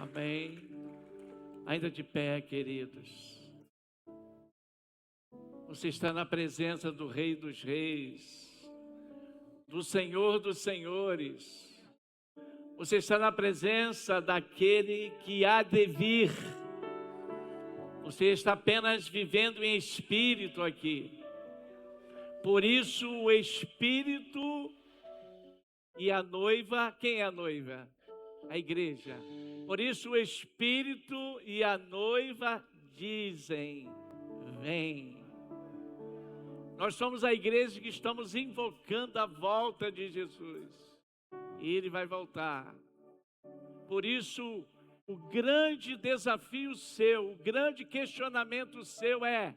Amém. Ainda de pé, queridos. Você está na presença do Rei dos Reis, do Senhor dos Senhores. Você está na presença daquele que há de vir. Você está apenas vivendo em espírito aqui. Por isso o Espírito e a noiva, quem é a noiva? A igreja. Por isso o Espírito e a noiva dizem: vem. Nós somos a igreja que estamos invocando a volta de Jesus. E Ele vai voltar. Por isso, o grande desafio seu, o grande questionamento seu é: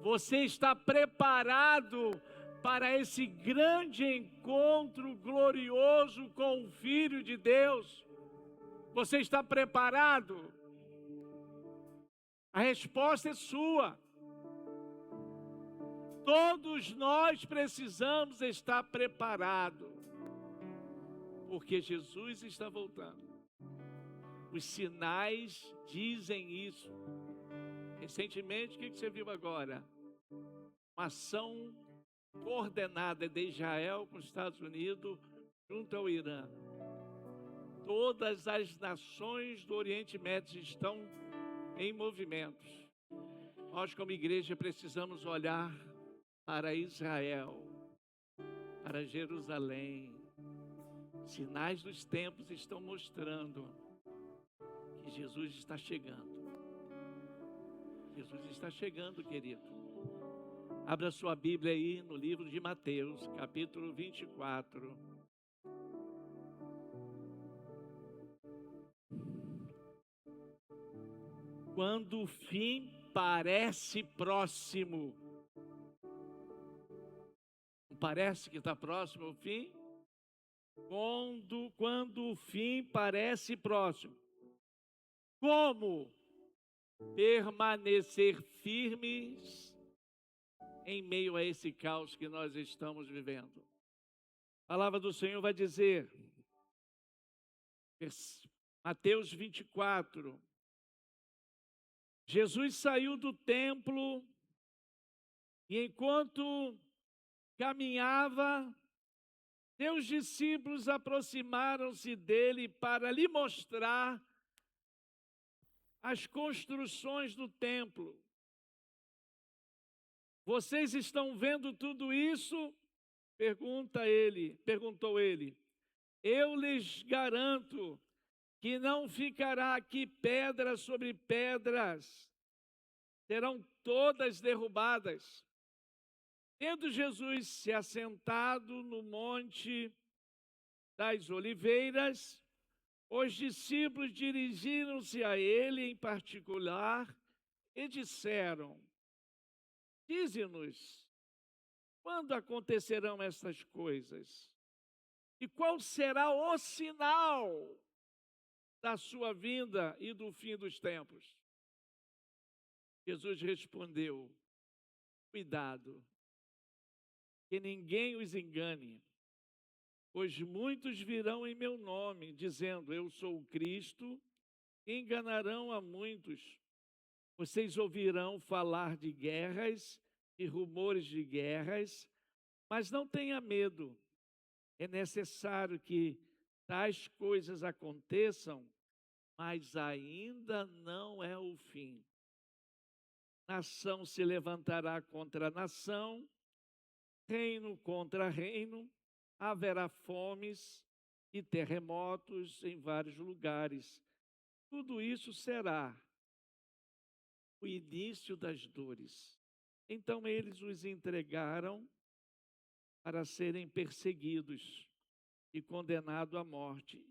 você está preparado para esse grande encontro glorioso com o Filho de Deus? Você está preparado? A resposta é sua. Todos nós precisamos estar preparados, porque Jesus está voltando. Os sinais dizem isso. Recentemente, o que você viu agora? Uma ação coordenada de Israel com os Estados Unidos junto ao Irã. Todas as nações do Oriente Médio estão em movimentos. Nós, como igreja, precisamos olhar para Israel, para Jerusalém. Sinais dos tempos estão mostrando que Jesus está chegando. Jesus está chegando, querido. Abra sua Bíblia aí no livro de Mateus, capítulo 24. Quando o fim parece próximo. Não parece que está próximo o fim? Quando o fim parece próximo. Como permanecer firmes em meio a esse caos que nós estamos vivendo? A palavra do Senhor vai dizer, Mateus 24, Jesus saiu do templo e enquanto caminhava, seus discípulos aproximaram-se dele para lhe mostrar as construções do templo. Vocês estão vendo tudo isso? Perguntou ele. Eu lhes garanto que não ficará aqui pedra sobre pedras, serão todas derrubadas. Tendo Jesus se assentado no Monte das Oliveiras, os discípulos dirigiram-se a ele em particular e disseram: dize-nos, quando acontecerão estas coisas? E qual será o sinal da sua vinda e do fim dos tempos? Jesus respondeu: cuidado, que ninguém os engane, pois muitos virão em meu nome, dizendo, eu sou o Cristo, e enganarão a muitos. Vocês ouvirão falar de guerras e rumores de guerras, mas não tenha medo. É necessário que tais coisas aconteçam, mas ainda não é o fim. Nação se levantará contra nação, reino contra reino, haverá fomes e terremotos em vários lugares. Tudo isso será o início das dores. Então eles os entregaram para serem perseguidos e condenados à morte.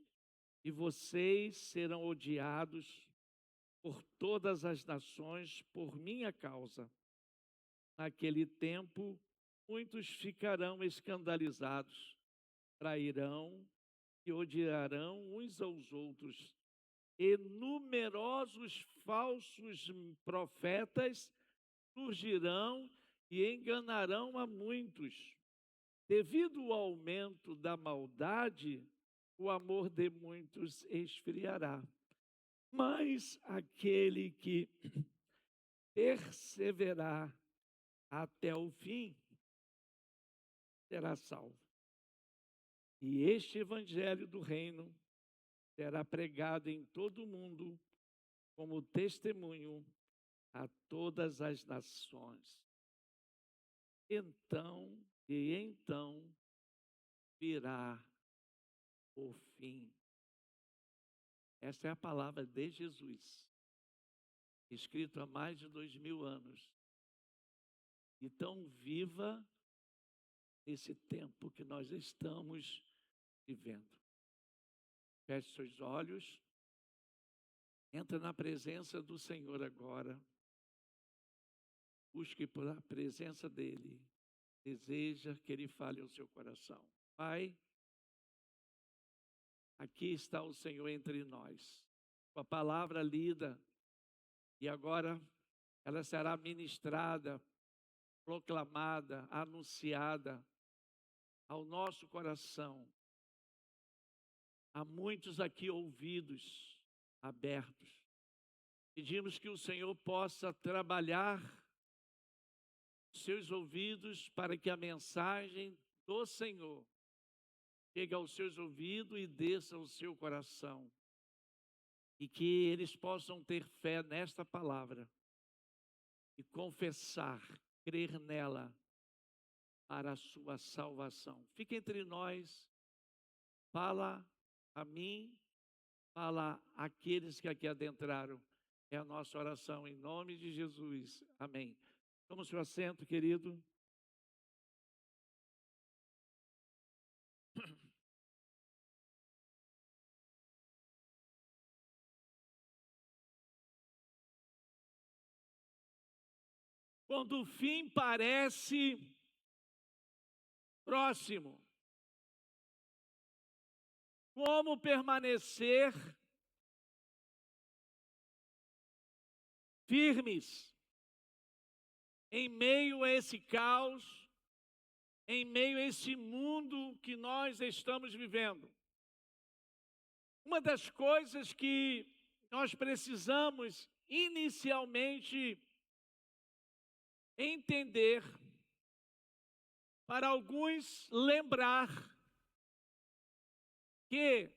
E vocês serão odiados por todas as nações por minha causa. Naquele tempo, muitos ficarão escandalizados, trairão e odiarão uns aos outros. E numerosos falsos profetas surgirão e enganarão a muitos. Devido ao aumento da maldade, o amor de muitos esfriará. mas aquele que perseverar até o fim será salvo. E este evangelho do reino será pregado em todo o mundo como testemunho a todas as nações. Então virá o fim. Essa é a palavra de Jesus, escrito há mais de 2000 anos. E tão viva nesse tempo que nós estamos vivendo. Feche seus olhos, entra na presença do Senhor agora, busque por a presença dEle, deseja que Ele fale ao seu coração. Pai, aqui está o Senhor entre nós, com a palavra lida, e agora ela será ministrada, proclamada, anunciada ao nosso coração. Há muitos aqui ouvidos abertos. Pedimos que o Senhor possa trabalhar seus ouvidos para que a mensagem do Senhor chegue aos seus ouvidos e desça ao seu coração. E que eles possam ter fé nesta palavra e confessar, crer nela para a sua salvação. Fica entre nós, fala a mim, fala àqueles que aqui adentraram. É a nossa oração em nome de Jesus. Amém. Toma o seu assento, querido. Quando o fim parece próximo, como permanecer firmes em meio a esse caos, em meio a esse mundo que nós estamos vivendo. Uma das coisas que nós precisamos inicialmente entender, para alguns lembrar, que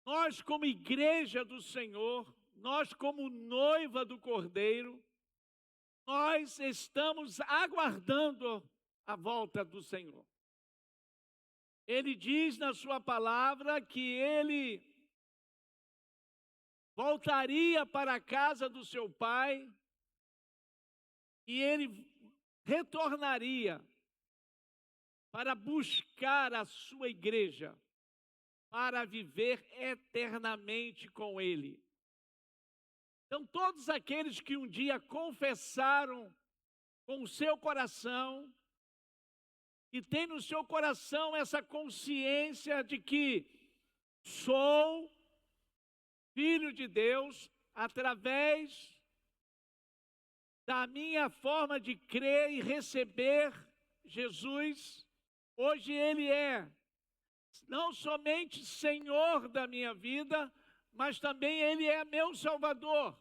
nós como igreja do Senhor, nós como noiva do Cordeiro, nós estamos aguardando a volta do Senhor. Ele diz na sua palavra que ele voltaria para a casa do seu pai e ele retornaria para buscar a sua igreja, para viver eternamente com ele. Então, todos aqueles que um dia confessaram com o seu coração, e tem no seu coração essa consciência de que sou filho de Deus, através da minha forma de crer e receber Jesus, hoje Ele é não somente Senhor da minha vida, mas também Ele é meu Salvador.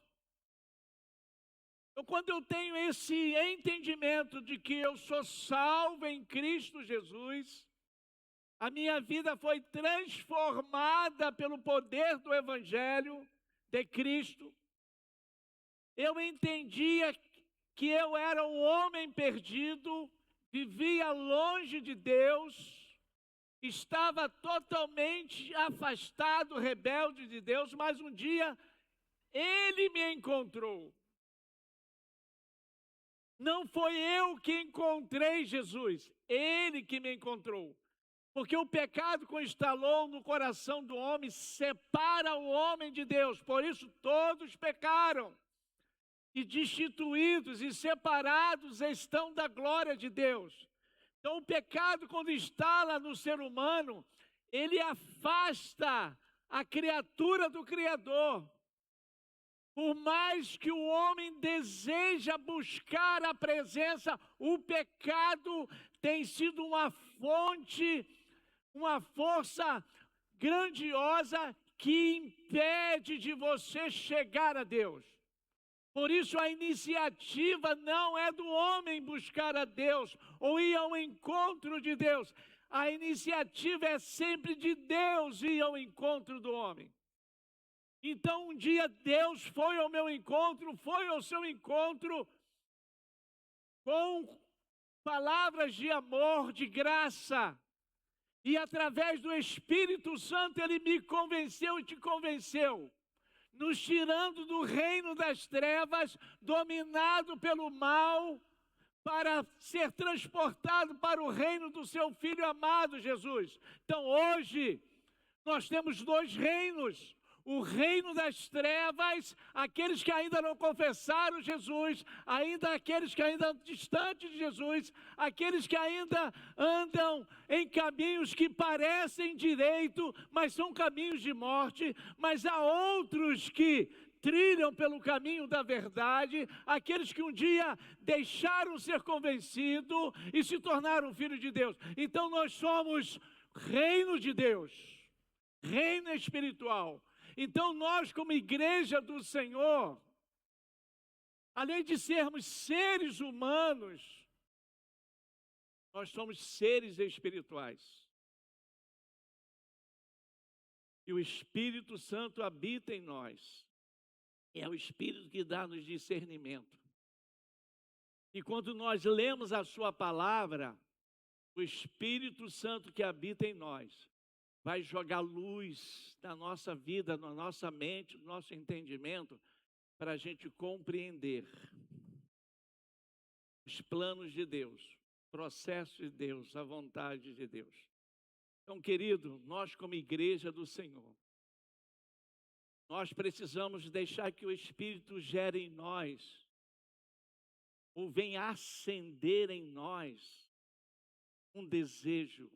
Então, quando eu tenho esse entendimento de que eu sou salvo em Cristo Jesus, a minha vida foi transformada pelo poder do Evangelho de Cristo. Eu entendia que eu era um homem perdido, vivia longe de Deus, estava totalmente afastado, rebelde de Deus, mas um dia Ele me encontrou. Não foi eu que encontrei Jesus, Ele que me encontrou. Porque o pecado que instalou no coração do homem separa o homem de Deus. Por isso todos pecaram. E destituídos e separados estão da glória de Deus. Então o pecado, quando instala no ser humano, ele afasta a criatura do Criador. Por mais que o homem deseja buscar a presença, o pecado tem sido uma fonte, uma força grandiosa que impede de você chegar a Deus. Por isso a iniciativa não é do homem buscar a Deus ou ir ao encontro de Deus. A iniciativa é sempre de Deus ir ao encontro do homem. Então um dia Deus foi ao meu encontro, foi ao seu encontro com palavras de amor, de graça. E através do Espírito Santo Ele me convenceu e te convenceu, nos tirando do reino das trevas, dominado pelo mal, para ser transportado para o reino do seu Filho amado, Jesus. Então hoje, nós temos dois reinos: o reino das trevas, aqueles que ainda não confessaram Jesus, ainda aqueles que ainda andam distantes de Jesus, aqueles que ainda andam em caminhos que parecem direito, mas são caminhos de morte, mas há outros que trilham pelo caminho da verdade, aqueles que um dia deixaram ser convencidos e se tornaram filhos de Deus. Então nós somos reino de Deus, reino espiritual. Então nós, como igreja do Senhor, além de sermos seres humanos, nós somos seres espirituais. E o Espírito Santo habita em nós. É o Espírito que dá-nos discernimento. E quando nós lemos a sua palavra, o Espírito Santo que habita em nós vai jogar luz na nossa vida, na nossa mente, no nosso entendimento, para a gente compreender os planos de Deus, o processo de Deus, a vontade de Deus. Então, querido, nós como igreja do Senhor, nós precisamos deixar que o Espírito gere em nós, ou venha acender em nós, um desejo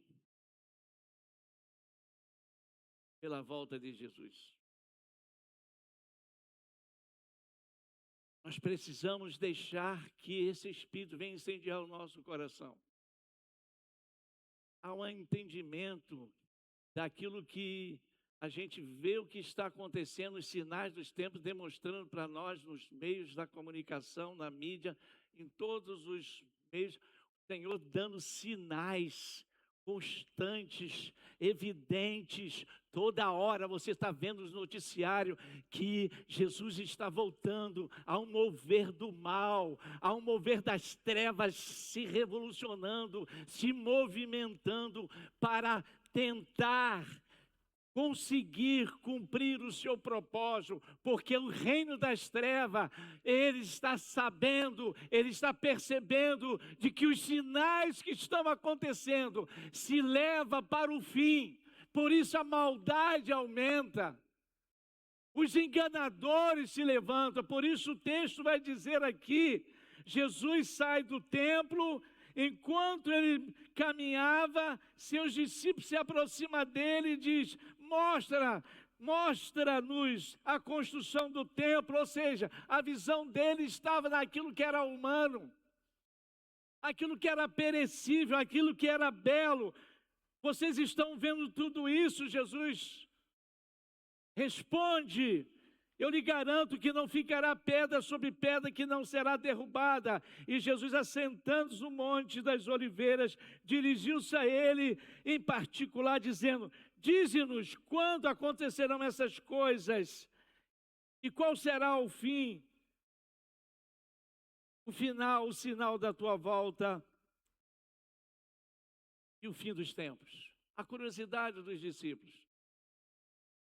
pela volta de Jesus. Nós precisamos deixar que esse Espírito venha incendiar o nosso coração. Há um entendimento daquilo que a gente vê o que está acontecendo, os sinais dos tempos demonstrando para nós nos meios da comunicação, na mídia, em todos os meios, o Senhor dando sinais constantes, evidentes, toda hora você está vendo no noticiário que Jesus está voltando, a um mover do mal, a um mover das trevas se revolucionando, se movimentando para tentar conseguir cumprir o seu propósito, porque o reino das trevas, ele está sabendo, ele está percebendo de que os sinais que estão acontecendo se levam para o fim, por isso a maldade aumenta, os enganadores se levantam, por isso o texto vai dizer aqui, Jesus sai do templo. Enquanto ele caminhava, seus discípulos se aproximam dele e diz: mostra-nos a construção do templo, ou seja, a visão dele estava naquilo que era humano, aquilo que era perecível, aquilo que era belo. Vocês estão vendo tudo isso? Jesus responde: eu lhe garanto que não ficará pedra sobre pedra que não será derrubada. E Jesus, assentando-se no Monte das Oliveiras, dirigiu-se a ele em particular, dizendo: dize-nos quando acontecerão essas coisas e qual será o fim, o final, o sinal da tua volta e o fim dos tempos. A curiosidade dos discípulos,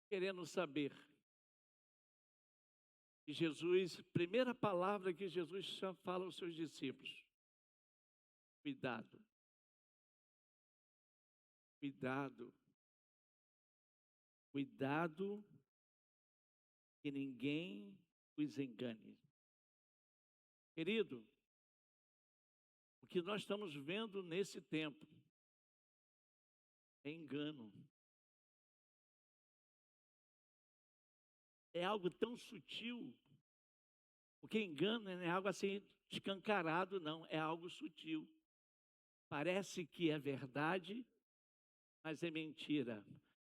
querendo saber. E Jesus, primeira palavra que Jesus fala aos seus discípulos: cuidado, cuidado, cuidado, que ninguém os engane. Querido, o que nós estamos vendo nesse tempo é engano. É algo tão sutil, porque engano não é algo assim escancarado, não, é algo sutil. Parece que é verdade, mas é mentira.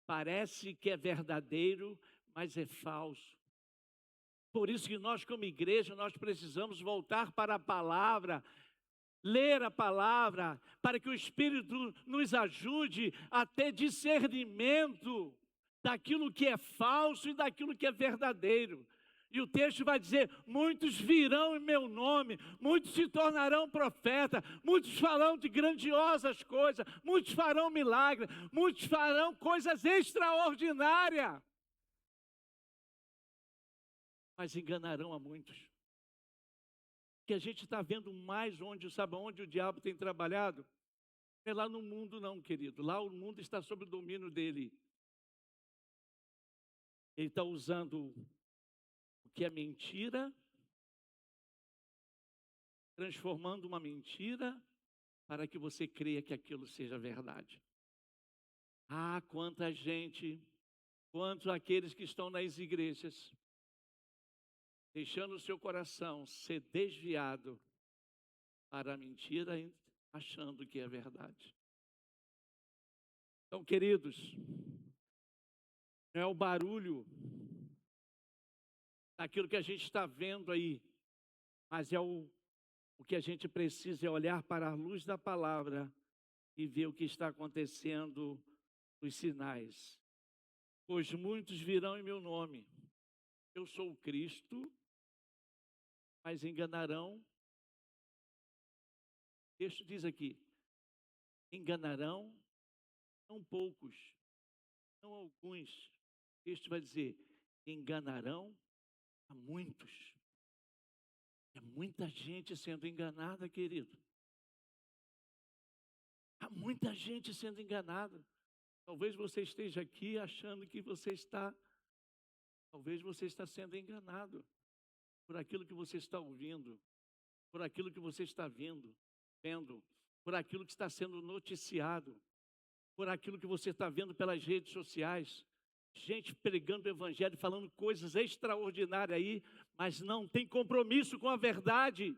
Parece que é verdadeiro, mas é falso. Por isso que nós, como igreja, nós precisamos voltar para a palavra, ler a palavra, para que o Espírito nos ajude a ter discernimento daquilo que é falso e daquilo que é verdadeiro. E o texto vai dizer: muitos virão em meu nome, muitos se tornarão profetas, muitos falarão de grandiosas coisas, muitos farão milagres, muitos farão coisas extraordinárias, mas enganarão a muitos. Que a gente está vendo mais sabe onde o diabo tem trabalhado? Não é lá no mundo não, querido. Lá o mundo está sob o domínio dele. Ele está usando o que é mentira, transformando uma mentira para que você creia que aquilo seja verdade. Ah, quanta gente, quantos aqueles que estão nas igrejas, deixando o seu coração ser desviado para a mentira, achando que é verdade. Então, queridos, não é o barulho daquilo que a gente está vendo aí, mas é o que a gente precisa é olhar para a luz da palavra e ver o que está acontecendo, os sinais. Pois muitos virão em meu nome. Eu sou o Cristo, mas enganarão. O texto diz aqui: enganarão não poucos, não alguns. O texto vai dizer: enganarão a muitos. É muita gente sendo enganada, querido. Há muita gente sendo enganada. Talvez você esteja aqui achando que talvez você está sendo enganado por aquilo que você está ouvindo, por aquilo que você está vendo, por aquilo que está sendo noticiado, por aquilo que você está vendo pelas redes sociais. Gente pregando o evangelho, falando coisas extraordinárias aí, mas não tem compromisso com a verdade.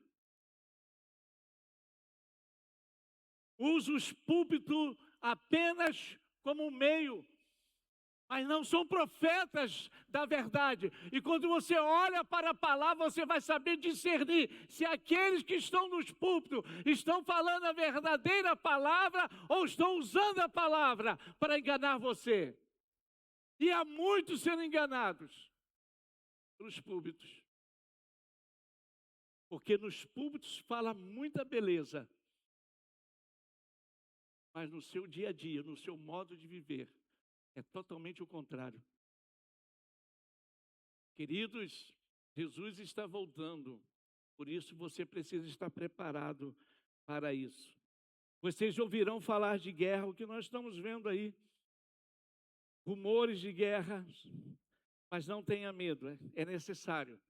Usa os púlpitos apenas como um meio, mas não são profetas da verdade. E quando você olha para a palavra, você vai saber discernir se aqueles que estão nos púlpitos estão falando a verdadeira palavra ou estão usando a palavra para enganar você. E há muitos sendo enganados pelos púlpitos. Porque nos púlpitos fala muita beleza, mas no seu dia a dia, no seu modo de viver, é totalmente o contrário. Queridos, Jesus está voltando, por isso você precisa estar preparado para isso. Vocês ouvirão falar de guerra, o que nós estamos vendo aí, rumores de guerra, mas não tenha medo, é necessário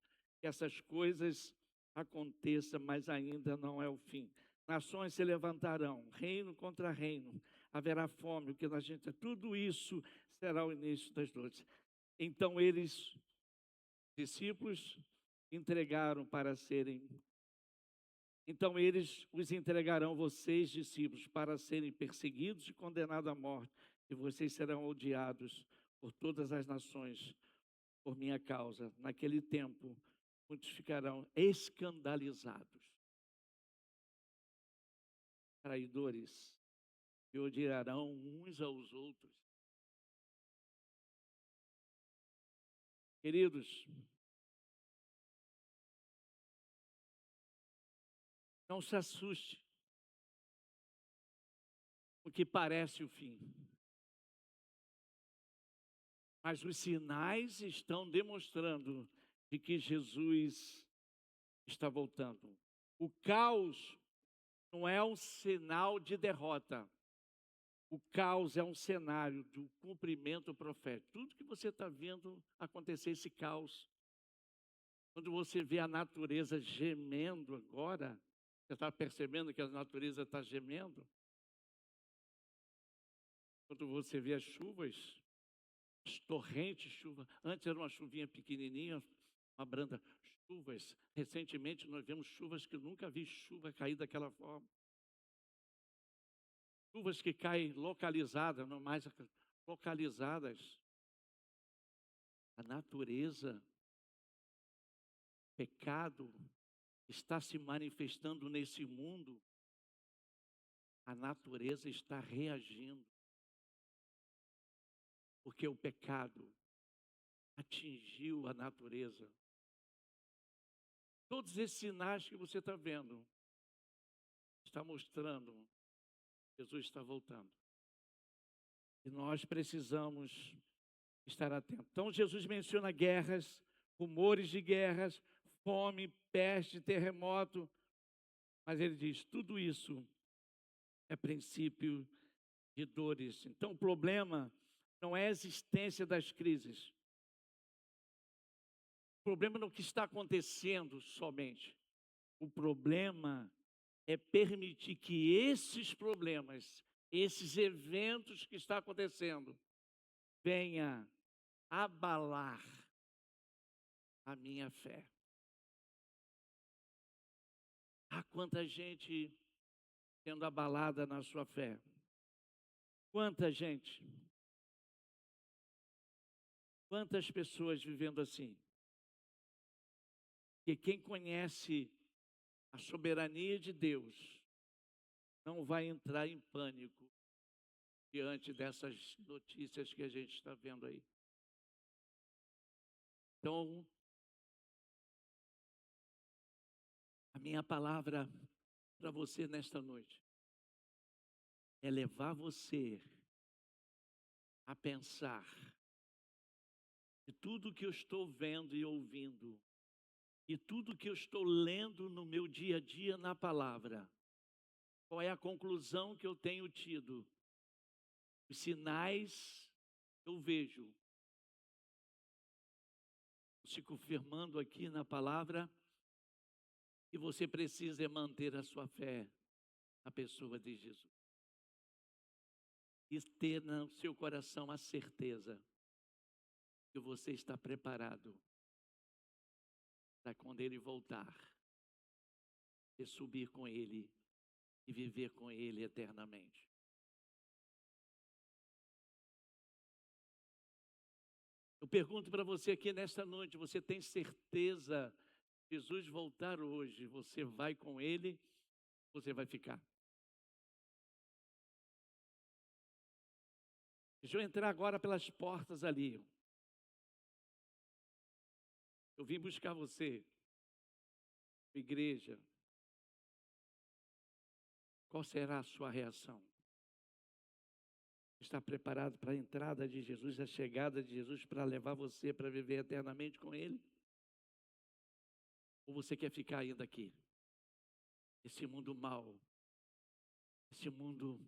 que essas coisas aconteçam, mas ainda não é o fim. Nações se levantarão, reino contra reino, haverá fome, o que a gente, tudo isso será o início das dores. Então discípulos entregaram para serem, então eles os entregarão, vocês discípulos, para serem perseguidos e condenados à morte, e vocês serão odiados por todas as nações, por minha causa. Naquele tempo, muitos ficarão escandalizados, traidores, e odiarão uns aos outros. Queridos, não se assuste, o que parece o fim. Mas os sinais estão demonstrando de que Jesus está voltando. O caos não é um sinal de derrota. O caos é um cenário de um cumprimento profético. Tudo que você está vendo acontecer, esse caos. Quando você vê a natureza gemendo agora, você está percebendo que a natureza está gemendo? Quando você vê as chuvas, as torrentes de chuva, antes era uma chuvinha pequenininha, uma branda, chuvas, recentemente nós vemos chuvas que eu nunca vi chuva cair daquela forma. Chuvas que caem localizadas, não mais localizadas. A natureza, pecado está se manifestando nesse mundo. A natureza está reagindo, porque o pecado atingiu a natureza. Todos esses sinais que você está vendo, está mostrando, Jesus está voltando. E nós precisamos estar atentos. Então Jesus menciona guerras, rumores de guerras, fome, peste, terremoto. Mas ele diz, tudo isso é princípio de dores. Então o problema não é a existência das crises. O problema não é o que está acontecendo somente. O problema é permitir que esses problemas, esses eventos que estão acontecendo, venha abalar a minha fé. Há quanta gente sendo abalada na sua fé. Quanta gente. Quantas pessoas vivendo assim. Que quem conhece a soberania de Deus não vai entrar em pânico diante dessas notícias que a gente está vendo aí. Então, a minha palavra para você nesta noite é levar você a pensar que tudo que eu estou vendo e ouvindo, e tudo que eu estou lendo no meu dia a dia na palavra, qual é a conclusão que eu tenho tido? Os sinais que eu vejo se confirmando aqui na palavra, e você precisa manter a sua fé na pessoa de Jesus. E ter no seu coração a certeza que você está preparado para quando Ele voltar, e subir com Ele e viver com Ele eternamente. Eu pergunto para você aqui nesta noite, você tem certeza que Jesus voltar hoje, você vai com Ele, você vai ficar? Deixa eu entrar agora pelas portas ali. Eu vim buscar você, igreja. Qual será a sua reação? Está preparado para a entrada de Jesus, a chegada de Jesus, para levar você para viver eternamente com Ele? Ou você quer ficar ainda aqui? Esse mundo mau, esse mundo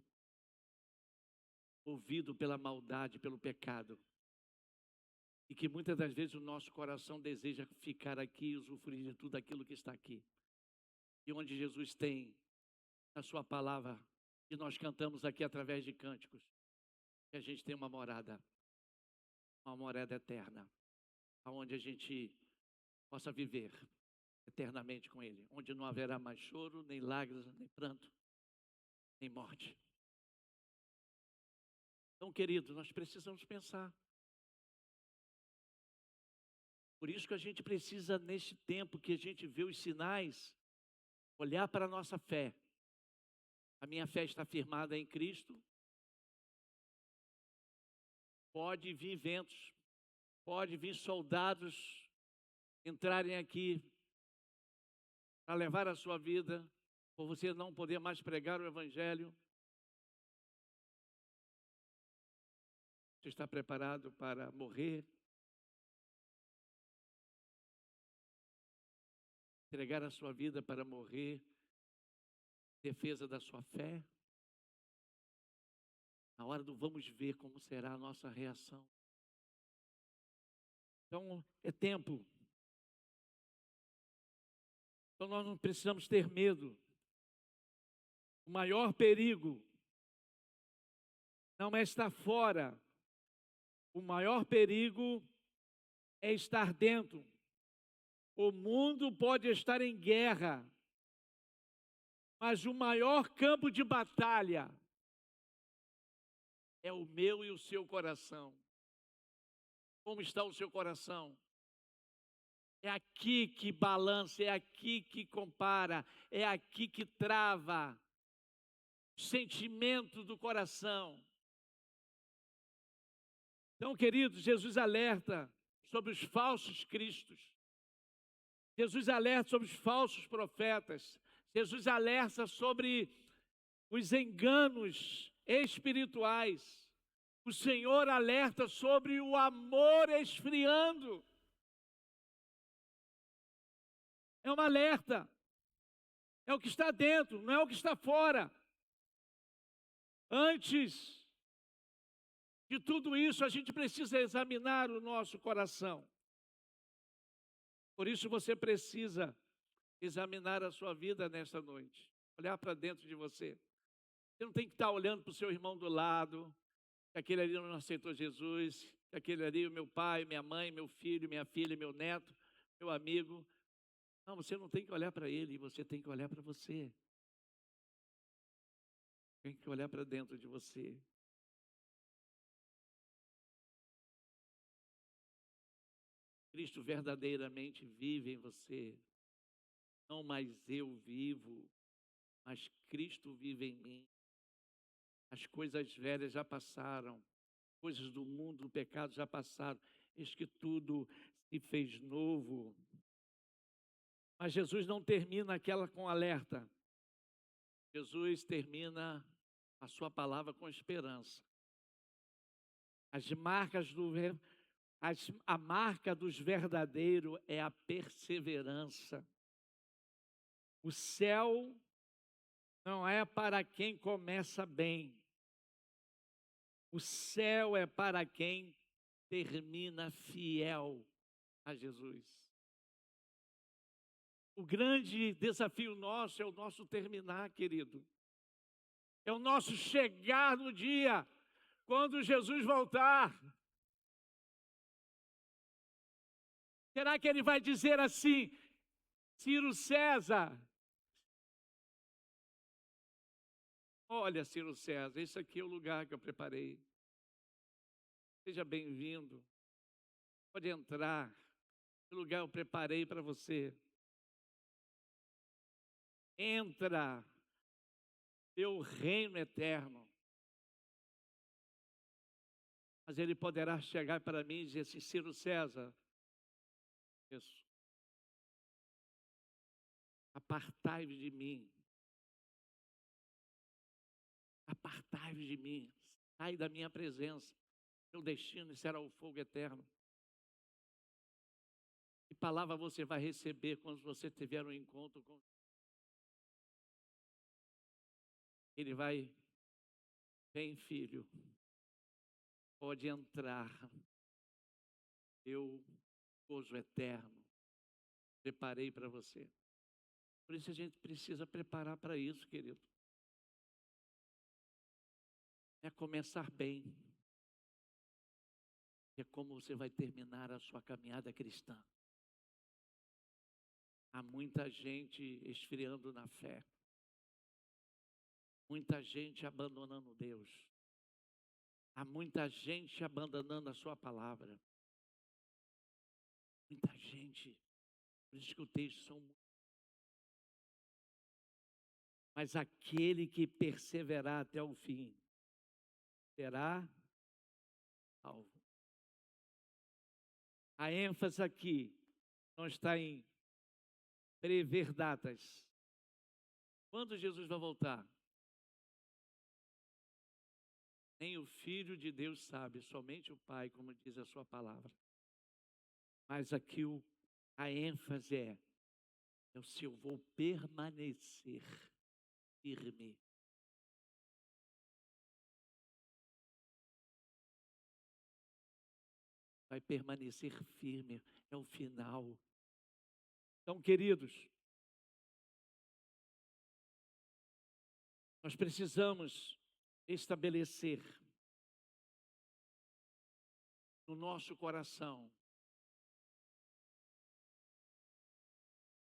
movido pela maldade, pelo pecado, e que muitas das vezes o nosso coração deseja ficar aqui e usufruir de tudo aquilo que está aqui. E onde Jesus tem a sua palavra, que nós cantamos aqui através de cânticos, que a gente tem uma morada eterna, onde a gente possa viver eternamente com Ele, onde não haverá mais choro, nem lágrimas, nem pranto, nem morte. Então, querido, nós precisamos pensar. Por isso que a gente precisa, neste tempo que a gente vê os sinais, olhar para a nossa fé. A minha fé está firmada em Cristo. Pode vir ventos, pode vir soldados entrarem aqui para levar a sua vida, por você não poder mais pregar o Evangelho. Você está preparado para morrer? Entregar a sua vida para morrer, defesa da sua fé? Na hora do vamos ver como será a nossa reação. Então, é tempo. Então, nós não precisamos ter medo. O maior perigo não é estar fora. O maior perigo é estar dentro. O mundo pode estar em guerra, mas o maior campo de batalha é o meu e o seu coração. Como está o seu coração? É aqui que balança, é aqui que compara, é aqui que trava o sentimento do coração. Então, queridos, Jesus alerta sobre os falsos cristos. Jesus alerta sobre os falsos profetas. Jesus alerta sobre os enganos espirituais. O Senhor alerta sobre o amor esfriando. É um alerta. É o que está dentro, não é o que está fora. Antes de tudo isso, a gente precisa examinar o nosso coração. Por isso você precisa examinar a sua vida nesta noite. Olhar para dentro de você. Você não tem que estar olhando para o seu irmão do lado, que aquele ali não aceitou Jesus, que aquele ali, o meu pai, minha mãe, meu filho, minha filha, meu neto, meu amigo. Não, você não tem que olhar para ele, você tem que olhar para você. Tem que olhar para dentro de você. Cristo verdadeiramente vive em você. Não mais eu vivo, mas Cristo vive em mim. As coisas velhas já passaram, coisas do mundo, do pecado já passaram. Eis que tudo se fez novo. Mas Jesus não termina aquela com alerta. Jesus termina a sua palavra com esperança. A marca dos verdadeiros é a perseverança. O céu não é para quem começa bem. O céu é para quem termina fiel a Jesus. O grande desafio nosso é o nosso terminar, querido. É o nosso chegar no dia, quando Jesus voltar. Será que ele vai dizer assim, Ciro César? Olha, Ciro César, esse aqui é o lugar que eu preparei. Seja bem-vindo. Pode entrar. O lugar eu preparei para você. Entra. Teu reino eterno. Mas ele poderá chegar para mim e dizer assim, Ciro César, isso. Apartai-vos de mim. Apartai-vos de mim. Sai da minha presença. Meu destino será o fogo eterno. Que palavra você vai receber quando você tiver um encontro com ele? Vai, vem filho, pode entrar. Eu, gozo eterno, preparei para você. Por isso a gente precisa preparar para isso, querido. É começar bem. É como você vai terminar a sua caminhada cristã. Há muita gente esfriando na fé. Muita gente abandonando Deus. Há muita gente abandonando a sua palavra. Muita gente. Por isso que o texto são muitos. Mas aquele que perseverar até o fim será salvo. A ênfase aqui não está em prever datas. Quando Jesus vai voltar? Nem o Filho de Deus sabe, somente o Pai, como diz a sua palavra. Mas aqui a ênfase é se eu vou permanecer firme. Vai permanecer firme, é o final. Então, queridos, nós precisamos estabelecer no nosso coração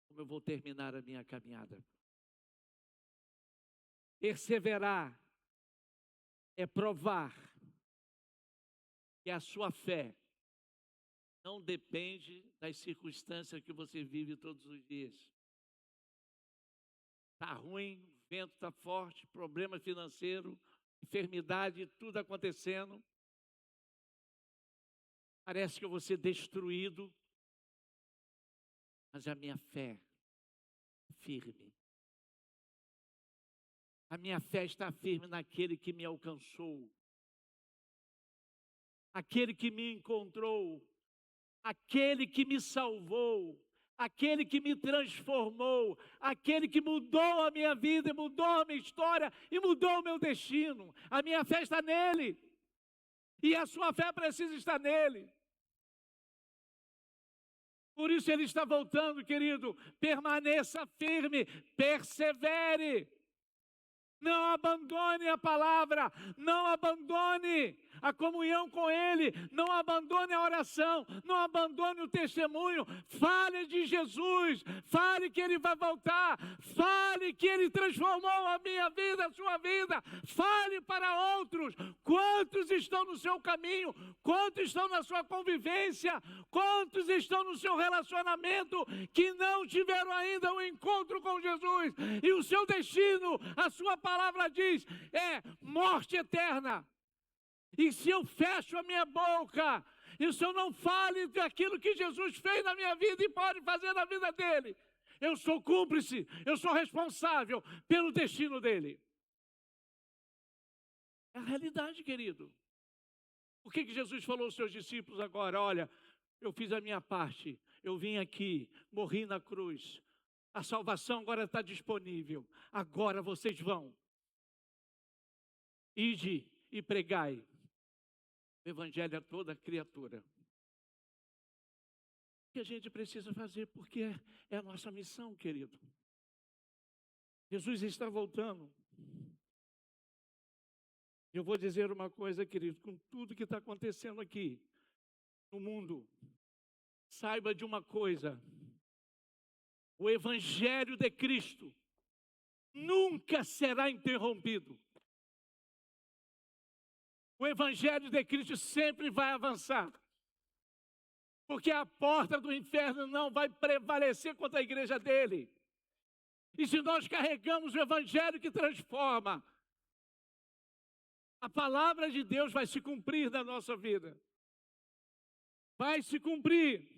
como eu vou terminar a minha caminhada. Perseverar é provar que a sua fé não depende das circunstâncias que você vive todos os dias. Está ruim, o vento está forte, problema financeiro, enfermidade, tudo acontecendo. Parece que eu vou ser destruído, mas a minha fé é firme. A minha fé está firme naquele que me alcançou, aquele que me encontrou, aquele que me salvou, aquele que me transformou, aquele que mudou a minha vida, mudou a minha história e mudou o meu destino. A minha fé está nele e a sua fé precisa estar nele. Por isso ele está voltando, querido. Permaneça firme, persevere. Não abandone a palavra, não abandone a comunhão com Ele, não abandone a oração, não abandone o testemunho. Fale de Jesus, fale que Ele vai voltar, fale que Ele transformou a minha vida, a sua vida. Fale para outros. Quantos estão no seu caminho? Quantos estão na sua convivência? Quantos estão no seu relacionamento que não tiveram ainda um encontro com Jesus? E o seu destino, a sua palavra diz, é morte eterna. E se eu fecho a minha boca, e se eu não fale daquilo que Jesus fez na minha vida e pode fazer na vida dele, eu sou cúmplice, eu sou responsável pelo destino dele. É a realidade, querido. Por que Jesus falou aos seus discípulos agora? Olha, eu fiz a minha parte, eu vim aqui, morri na cruz, a salvação agora está disponível, agora vocês vão. Ide e pregai o evangelho a toda criatura. O que a gente precisa fazer, porque é a nossa missão, querido. Jesus está voltando. Eu vou dizer uma coisa, querido, com tudo que está acontecendo aqui no mundo, saiba de uma coisa: o evangelho de Cristo nunca será interrompido. O evangelho de Cristo sempre vai avançar, porque a porta do inferno não vai prevalecer contra a igreja dele. E se nós carregamos o evangelho que transforma, a palavra de Deus vai se cumprir na nossa vida. Vai se cumprir.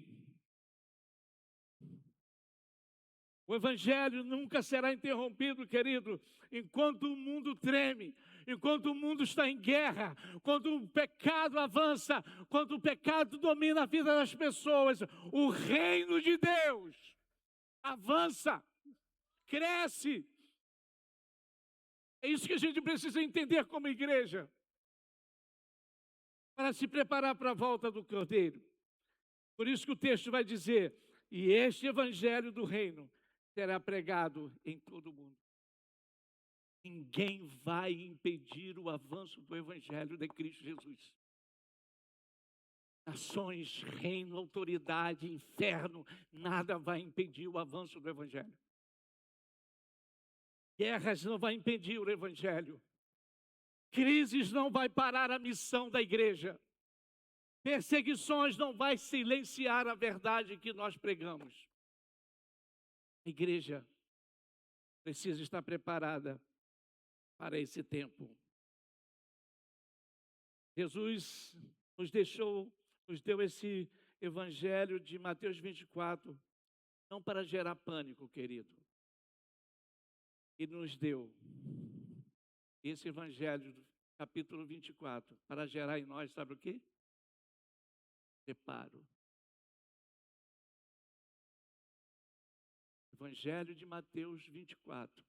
O evangelho nunca será interrompido, querido, enquanto o mundo treme, enquanto o mundo está em guerra, quando o pecado avança, quando o pecado domina a vida das pessoas, o reino de Deus avança, cresce. É isso que a gente precisa entender como igreja, para se preparar para a volta do Cordeiro. Por isso que o texto vai dizer, e este evangelho do reino será pregado em todo o mundo. Ninguém vai impedir o avanço do evangelho de Cristo Jesus. Nações, reino, autoridade, inferno, nada vai impedir o avanço do evangelho. Guerras não vai impedir o evangelho. Crises não vai parar a missão da igreja. Perseguições não vai silenciar a verdade que nós pregamos. A igreja precisa estar preparada para esse tempo. Jesus nos deu esse evangelho de Mateus 24, não para gerar pânico, querido. E nos deu esse evangelho, capítulo 24, para gerar em nós, sabe o quê? Preparo. Evangelho de Mateus 24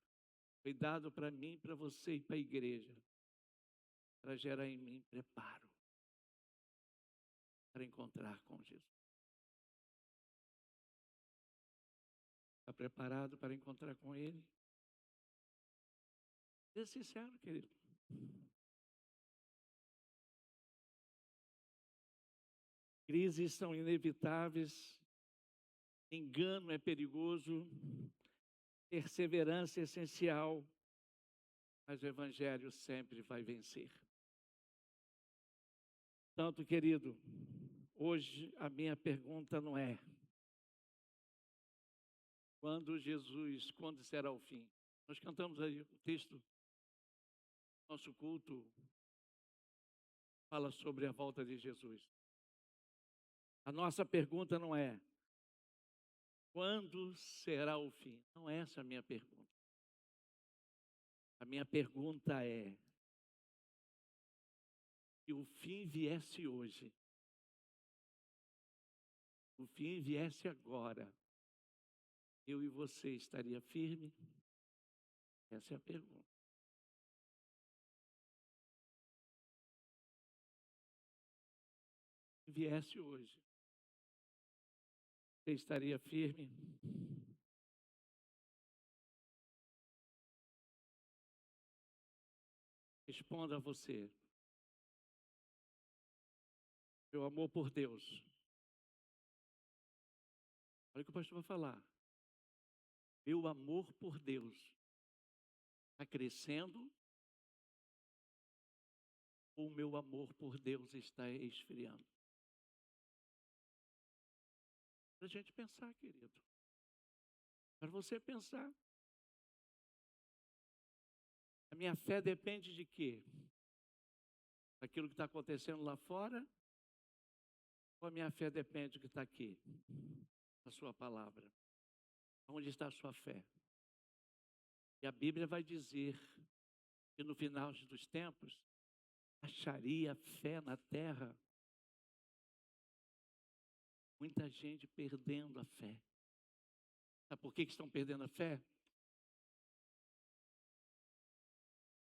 foi dado para mim, para você e para a igreja, para gerar em mim preparo para encontrar com Jesus. Está preparado para encontrar com Ele? Seja sincero, querido. Crises são inevitáveis, engano é perigoso, perseverança é essencial, mas o evangelho sempre vai vencer. Portanto, querido, hoje a minha pergunta não é quando será o fim? Nós cantamos aí o texto, nosso culto fala sobre a volta de Jesus. A nossa pergunta não é quando será o fim? Não é essa a minha pergunta. A minha pergunta é: se o fim viesse hoje, o fim viesse agora, eu e você estaria firme? Essa é a pergunta. Se viesse hoje, você estaria firme? Responda a você. Meu amor por Deus. Olha o que o pastor vai falar. Meu amor por Deus está crescendo ou o meu amor por Deus está esfriando? Para a gente pensar, querido. Para você pensar. A minha fé depende de quê? Daquilo que está acontecendo lá fora? Ou a minha fé depende do que está aqui? Da sua palavra. Onde está a sua fé? E a Bíblia vai dizer que no final dos tempos, acharia fé na terra. Muita gente perdendo a fé. Sabe por que estão perdendo a fé?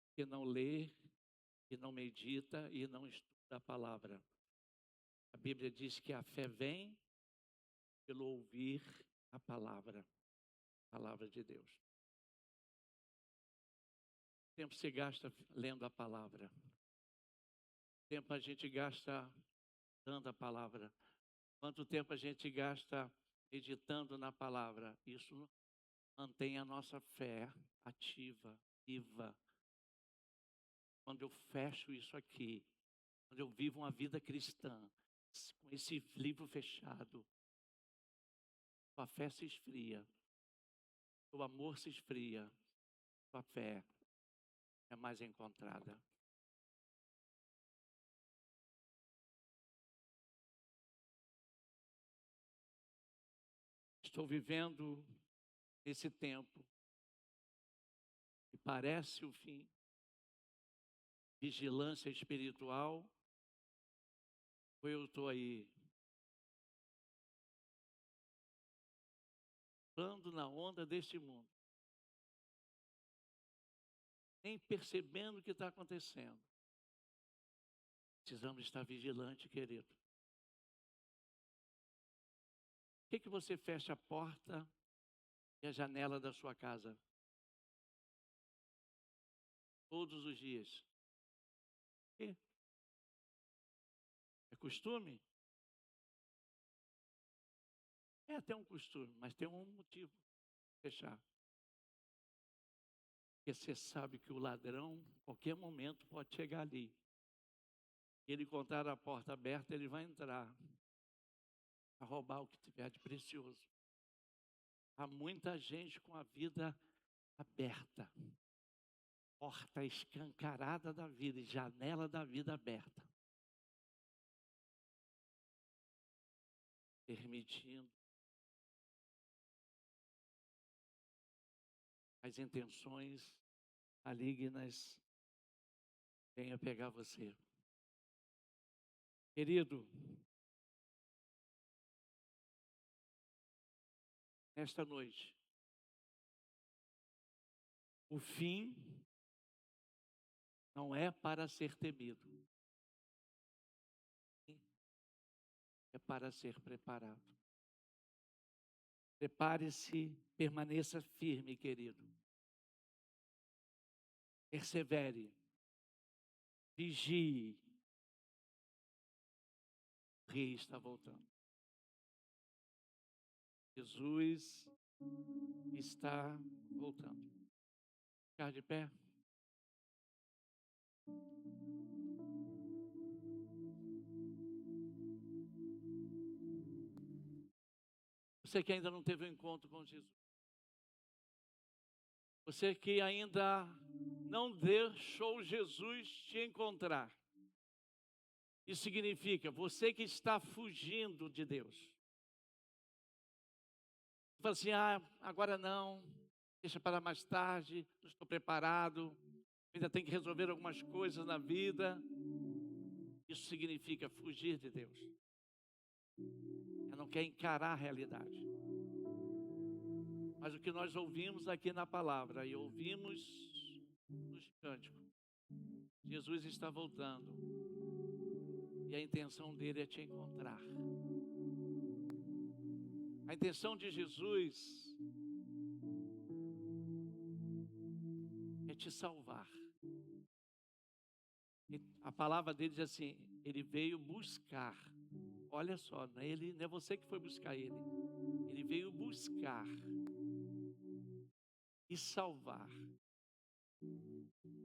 Porque não lê, e não medita e não estuda a palavra. A Bíblia diz que a fé vem pelo ouvir a palavra de Deus. O tempo se gasta lendo a palavra. O tempo a gente gasta dando a palavra. Quanto tempo a gente gasta meditando na palavra? Isso mantém a nossa fé ativa, viva. Quando eu fecho isso aqui, quando eu vivo uma vida cristã, com esse livro fechado, sua fé se esfria, o amor se esfria, sua fé é mais encontrada. Estou vivendo esse tempo que parece o fim, vigilância espiritual, ou eu estou aí andando na onda deste mundo, nem percebendo o que está acontecendo. Precisamos estar vigilantes, querido. Por que você fecha a porta e a janela da sua casa todos os dias? Por quê? É costume? É até um costume, mas tem um motivo para fechar. Porque você sabe que o ladrão, a qualquer momento, pode chegar ali. Ele encontrar a porta aberta, ele vai entrar a roubar o que tiver de precioso. Há muita gente com a vida aberta, porta escancarada da vida e janela da vida aberta, permitindo as intenções malignas venham pegar você. Querido, nesta noite, o fim não é para ser temido, é para ser preparado. Prepare-se, permaneça firme, querido. Persevere, vigie. O rei está voltando. Jesus está voltando. Ficar de pé. Você que ainda não teve um encontro com Jesus. Você que ainda não deixou Jesus te encontrar. Isso significa você que está fugindo de Deus. Você fala assim, agora não, deixa para mais tarde, não estou preparado, ainda tenho que resolver algumas coisas na vida. Isso significa fugir de Deus. Você não quer encarar a realidade. Mas o que nós ouvimos aqui na palavra e ouvimos nos cânticos, Jesus está voltando e a intenção dele é te encontrar. A intenção de Jesus é te salvar. A palavra dele diz assim, ele veio buscar. Olha só, não é você que foi buscar ele. Ele veio buscar e salvar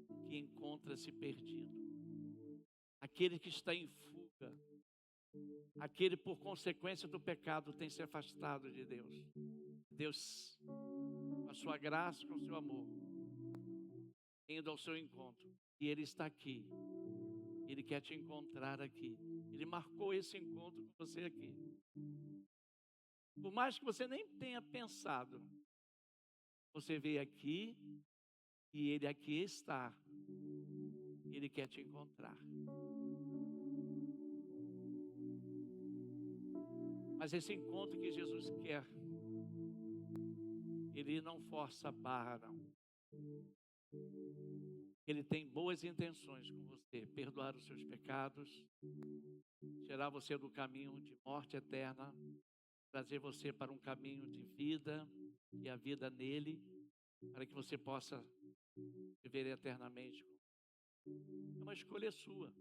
o que encontra-se perdido. Aquele que está em fuga. Aquele, por consequência do pecado, tem se afastado de Deus. Deus, com a sua graça, com o seu amor, indo ao seu encontro. E Ele está aqui. Ele quer te encontrar aqui. Ele marcou esse encontro com você aqui. Por mais que você nem tenha pensado, você veio aqui e Ele aqui está. Ele quer te encontrar. Mas esse encontro que Jesus quer, Ele não força a barra, não. Ele tem boas intenções com você, perdoar os seus pecados, tirar você do caminho de morte eterna, trazer você para um caminho de vida e a vida nele, para que você possa viver eternamente. É uma escolha sua.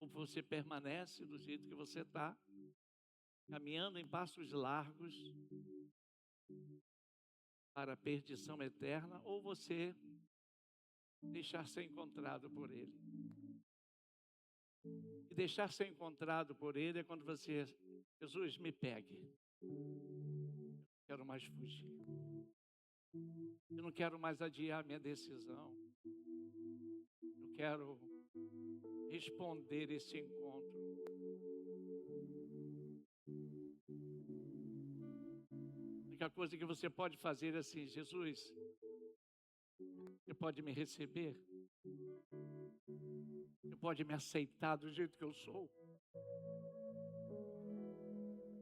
Ou você permanece do jeito que você está, caminhando em passos largos para a perdição eterna, ou você deixar ser encontrado por Ele. E deixar ser encontrado por Ele é quando você, Jesus, me pegue. Eu não quero mais fugir. Eu não quero mais adiar minha decisão. Eu quero responder esse encontro. A única coisa que você pode fazer é assim, Jesus, você pode me receber? Você pode me aceitar do jeito que eu sou?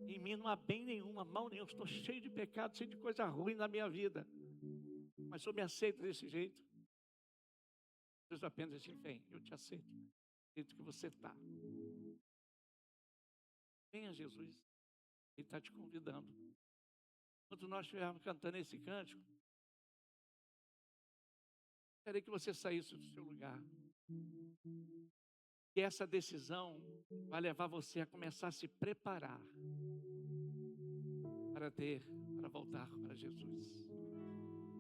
Em mim não há bem nenhuma, mal nenhum. Estou cheio de pecado, cheio de coisa ruim na minha vida. Mas o Senhor me aceita desse jeito? Deus apenas assim, vem, eu te aceito. Do jeito que você está. Venha, Jesus. Ele está te convidando. Enquanto nós estivermos cantando esse cântico, queria que você saísse do seu lugar. E essa decisão vai levar você a começar a se preparar para voltar para Jesus.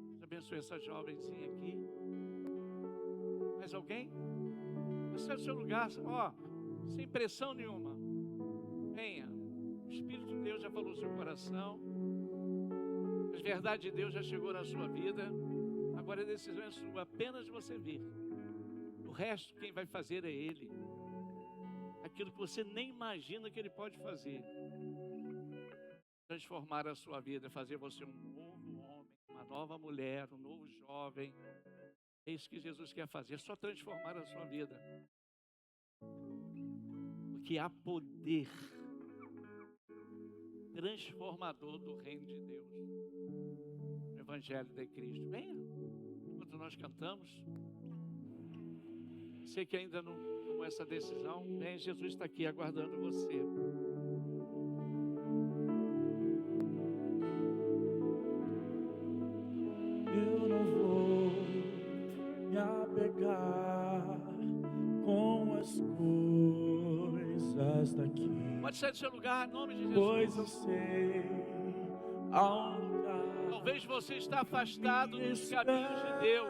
Deus abençoe essa jovenzinha aqui. Mais alguém? Você é do seu lugar, sem pressão nenhuma. Venha. O Espírito de Deus já falou no seu coração. A verdade de Deus já chegou na sua vida. Agora a decisão é sua, apenas você vir. O resto quem vai fazer é Ele. Aquilo que você nem imagina que Ele pode fazer. Transformar a sua vida, fazer você um novo homem, uma nova mulher, um novo jovem. É isso que Jesus quer fazer, é só transformar a sua vida. Porque há poder transformador do reino de Deus. O Evangelho de Cristo. Venha, enquanto nós cantamos. Você que ainda não tomou essa decisão, vem, Jesus está aqui aguardando você. Eu não vou me apegar com as coisas daqui. Pode sair do seu lugar, em nome de Jesus. Pois eu sei há um lugar. Talvez você está afastado dos caminhos de Deus.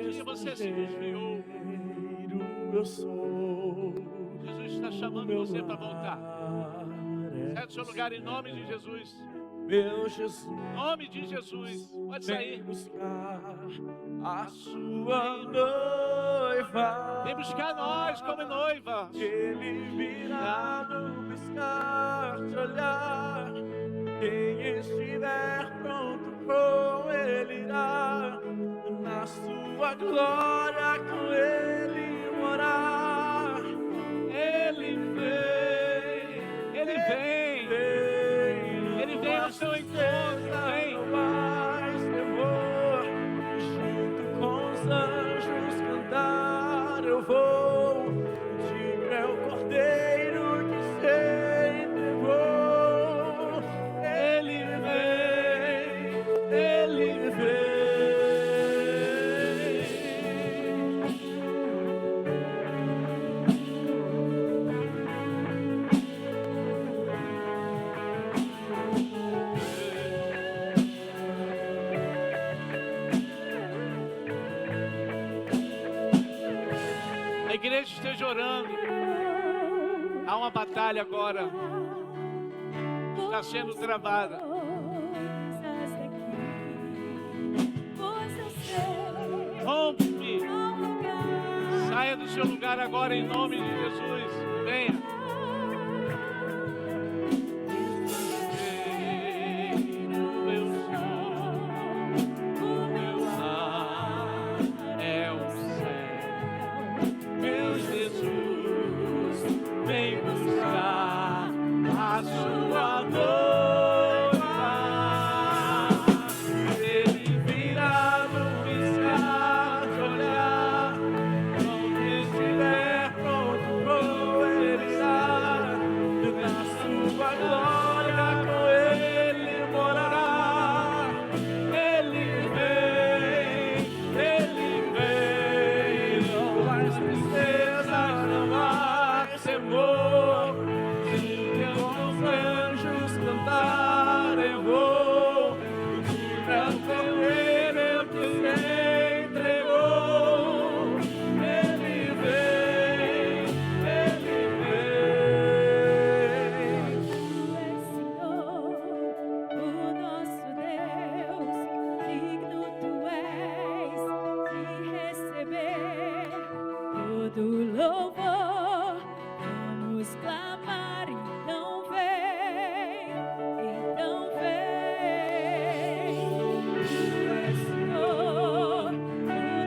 E você se desviou. Eu sou. Jesus está chamando você para voltar. Sai do seu lugar em nome de Jesus. Meu Jesus, Em nome de Jesus. Pode vem sair. buscar a sua noiva. Vem buscar nós como noiva. Ele virá no piscar de olhar. Quem estiver pronto com ele irá. Na sua glória com ele morar. Ele vem. Ele vem. Ele vem ao seu encontro. Vem. Mais temor, junto com os anjos cantar eu vou. Digno é o cordeiro que se entregou. Ele vem, ele vem. A igreja esteja orando. Há uma batalha agora. Está sendo travada. Rompe. Saia do seu lugar agora em nome de Jesus. Venha. Eu sou. O meu lar é o céu. Meu Jesus, vem buscar a sua noiva. Ele virá no piscar de olhar. Onde estiver pronto com ele irá. Na sua glória com ele morará. Ele vem. Não mais tristeza, não mais temor. Se os anjos cantar eu vou. Pra correr eu que se entregou. Ele vem. Tu és Senhor, o nosso Deus, digno tu és de receber todo louvor. Vamos clamar, então vem, então vem. Tu és Senhor, o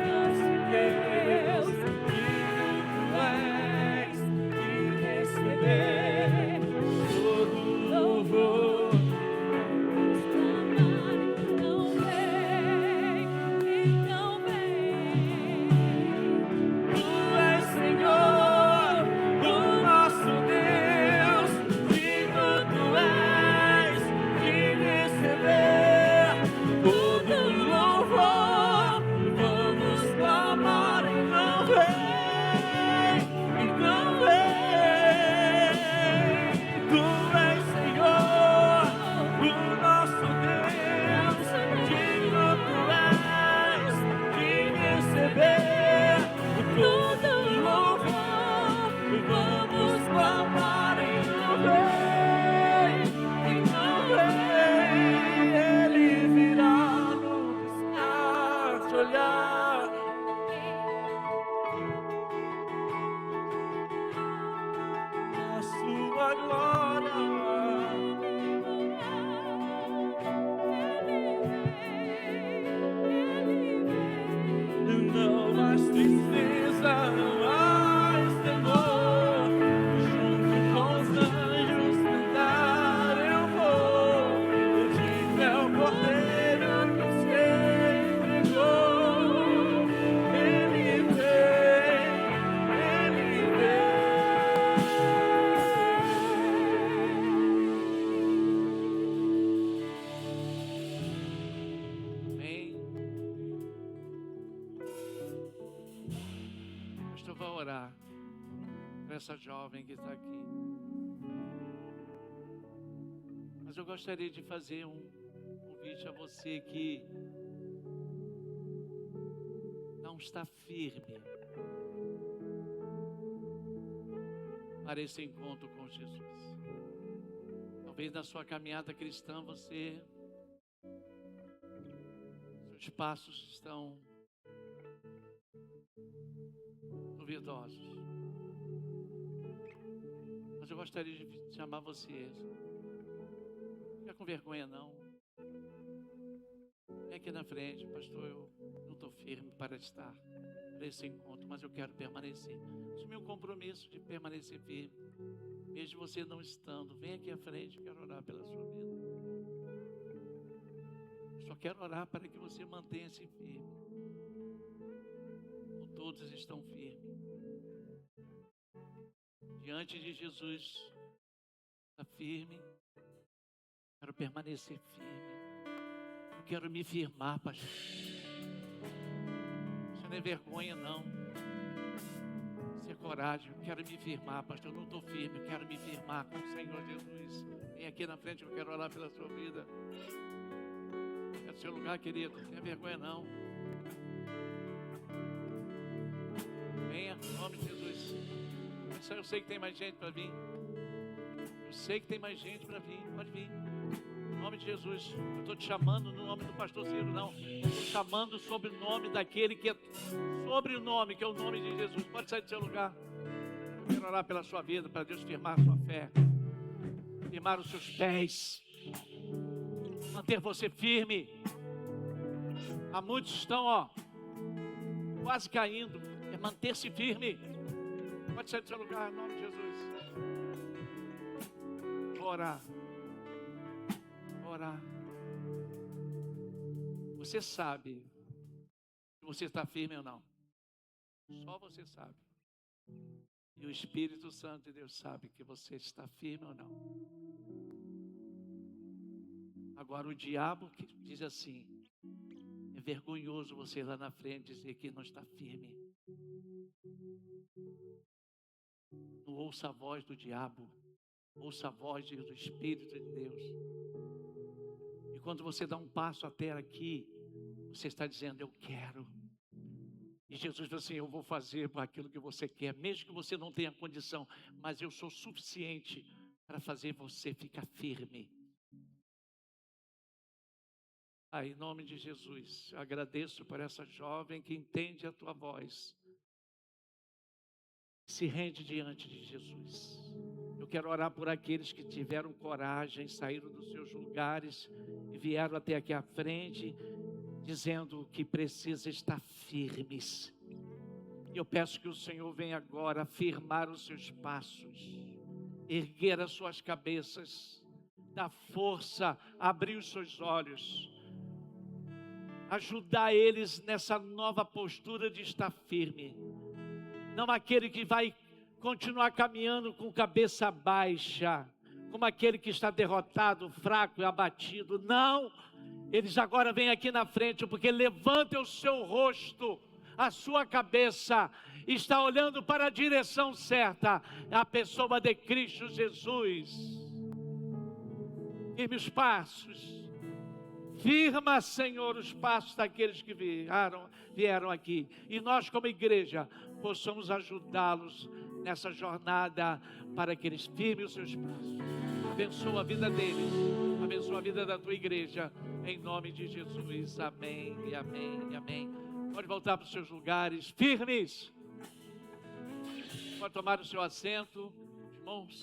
nosso Deus, digno tu és de receber todo louvor. Vamos clamar, então vem, então vem. Tu és Senhor, o nosso Deus, digno tu és de receber todo louvor. Vamos clamar e não vem. Tu és Senhor, o nosso Deus, digno tu és de receber todo louvor. Vamos clamar e não vem. Ele virá no piscar de olhar. A sua glória. Não mais tristeza, não mais temor. Junto com os anjos cantar eu vou. Digno é o cordeiro que se entregou. Ele Vem. Pastor vai orar para essa jovem que está aqui. Mas eu gostaria de fazer um convite a você que não está firme para esse encontro com Jesus. Talvez na sua caminhada cristã seus passos estão duvidosos. Mas eu gostaria de chamar você. Não fica com vergonha não. Vem aqui na frente, pastor, eu não estou firme para estar nesse encontro, mas eu quero permanecer. Assumi um compromisso de permanecer firme, mesmo você não estando. Vem aqui à frente, eu quero orar pela sua vida. Eu só quero orar para que você mantenha-se firme. Não todos estão firmes. Diante de Jesus, está firme. Quero permanecer firme. Eu quero me firmar, pastor. Isso não é vergonha, não. Isso é coragem. Eu quero me firmar, pastor. Eu não estou firme. Eu quero me firmar com o Senhor Jesus. Vem aqui na frente, eu quero orar pela sua vida. É do seu lugar, querido. Não tenha vergonha, não. Venha, em nome de Jesus. Eu sei que tem mais gente para vir. Eu sei que tem mais gente para vir. Pode vir. Em nome de Jesus. Eu estou te chamando no nome do pastor Ciro, não. Estou chamando sobre o nome daquele que é sobre o nome, que é o nome de Jesus. Pode sair do seu lugar. Eu quero orar pela sua vida, para Deus firmar a sua fé, firmar os seus pés, manter você firme. Há muitos estão, quase caindo. É manter-se firme. Pode sair do seu lugar, em nome de Jesus. Vou orar. Orar. Você sabe se você está firme ou não. Só você sabe. E o Espírito Santo de Deus sabe que você está firme ou não. Agora o diabo que diz assim: é vergonhoso você ir lá na frente dizer que não está firme. Não ouça a voz do diabo. Ouça a voz do Espírito de Deus. E quando você dá um passo até aqui, você está dizendo: eu quero. E Jesus diz assim: eu vou fazer aquilo que você quer, mesmo que você não tenha condição, mas eu sou suficiente para fazer você ficar firme. Em nome de Jesus, eu agradeço por essa jovem que entende a tua voz, se rende diante de Jesus. Eu quero orar por aqueles que tiveram coragem, saíram dos seus lugares e vieram até aqui à frente, dizendo que precisa estar firmes. Eu peço que o Senhor venha agora firmar os seus passos, erguer as suas cabeças, dar força, abrir os seus olhos, ajudar eles nessa nova postura de estar firme. Não aquele que vai continuar caminhando com cabeça baixa, como aquele que está derrotado, fraco e abatido. Não, eles agora vêm aqui na frente, porque levanta o seu rosto, a sua cabeça, está olhando para a direção certa, a pessoa de Cristo Jesus. Firme os passos. Firma, Senhor, os passos daqueles que vieram aqui. E nós, como igreja, possamos ajudá-los nessa jornada, para que eles firmem os seus passos. Abençoa a vida deles. Abençoa a vida da tua igreja. Em nome de Jesus. Amém e amém e amém. Pode voltar para os seus lugares. Firmes. Pode tomar o seu assento. Irmãos.